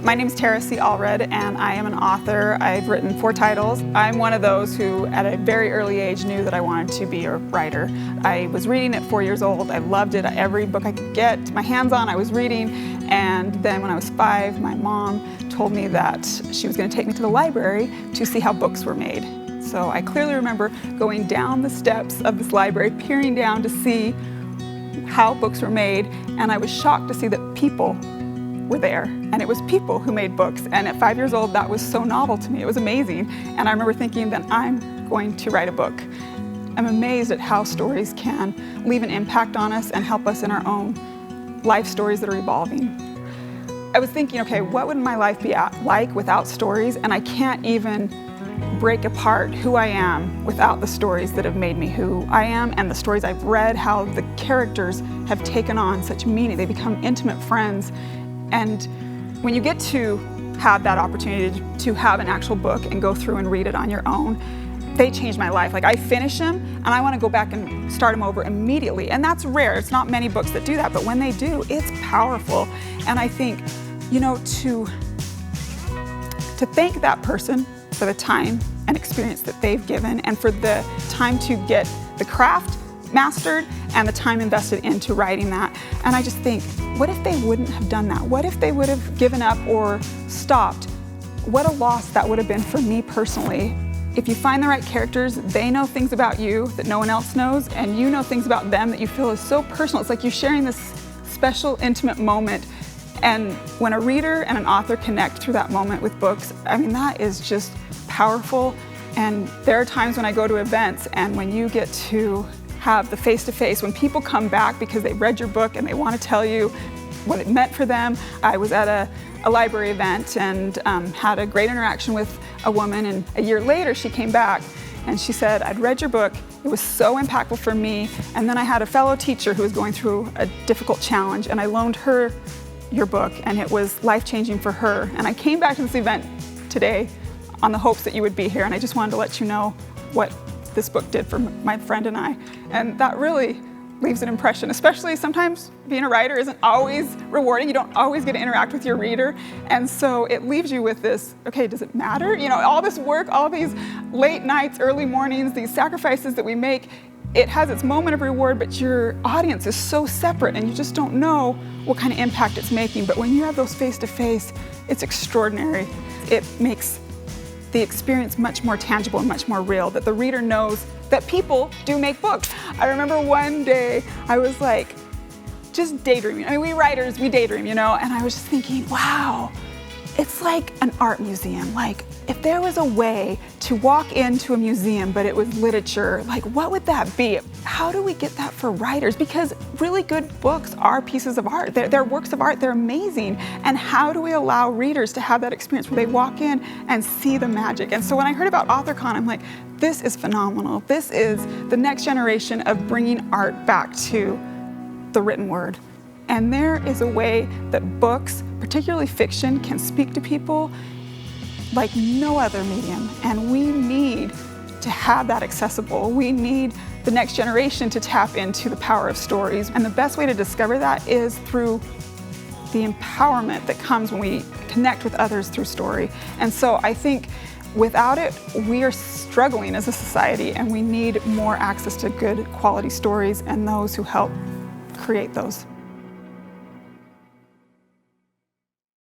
My name's Allred, and I am an author. I've written 4 titles. I'm one of those who, at a very early age, knew that I wanted to be a writer. I was reading at 4 years old. I loved it. Every book I could get my hands on, I was reading. And then when I was 5, my mom told me that she was going to take me to the library to see how books were made. So I clearly remember going down the steps of this library, peering down to see how books were made, and I was shocked to see that people were there, and it was people who made books. And at 5 years old, that was so novel to me. It was amazing. And I remember thinking that I'm going to write a book. I'm amazed at how stories can leave an impact on us and help us in our own life stories that are evolving. I was thinking, okay, what would my life be like without stories? And I can't even break apart who I am without the stories that have made me who I am, and the stories I've read, how the characters have taken on such meaning. They become intimate friends. And when you get to have that opportunity to have an actual book and go through and read it on your own, they changed my life. Like, I finish them and I want to go back and start them over immediately. And that's rare. It's not many books that do that, but when they do, it's powerful. And I think, you know, to thank that person for the time and experience that they've given, and for the time to get the craft mastered and the time invested into writing that. And I just think, what if they wouldn't have done that? What if they would have given up or stopped? What a loss that would have been for me personally. If you find the right characters, they know things about you that no one else knows, and you know things about them that you feel is so personal. It's like you're sharing this special, intimate moment. And when a reader and an author connect through that moment with books, I mean, that is just powerful. And there are times when I go to events, and when you get to have the face-to-face, when people come back because they read your book and they want to tell you what it meant for them. I was at a library event and had a great interaction with a woman, and a year later she came back and she said, "I'd read your book, it was so impactful for me, and then I had a fellow teacher who was going through a difficult challenge, and I loaned her your book, and it was life-changing for her. And I came back to this event today on the hopes that you would be here, and I just wanted to let you know what this book did for my friend and I." And that really leaves an impression, especially sometimes being a writer isn't always rewarding. You don't always get to interact with your reader. And so it leaves you with this, okay, does it matter? You know, all this work, all these late nights, early mornings, these sacrifices that we make, it has its moment of reward, but your audience is so separate and you just don't know what kind of impact it's making. But when you have those face-to-face, it's extraordinary. It makes the experience much more tangible and much more real, that the reader knows that people do make books. I remember one day I was like, just daydreaming. I mean, we writers, we daydream, you know, and I was just thinking, wow, it's like an art museum. Like, if there was a way to walk into a museum, but it was literature, like, what would that be? How do we get that for writers? Because really good books are pieces of art. They're works of art, they're amazing. And how do we allow readers to have that experience where they walk in and see the magic? And so when I heard about AuthorCon, I'm like, this is phenomenal. This is the next generation of bringing art back to the written word. And there is a way that books, particularly fiction, can speak to people like no other medium. And we need to have that accessible. We need the next generation to tap into the power of stories. And the best way to discover that is through the empowerment that comes when we connect with others through story. And so I think without it, we are struggling as a society, and we need more access to good quality stories and those who help create those.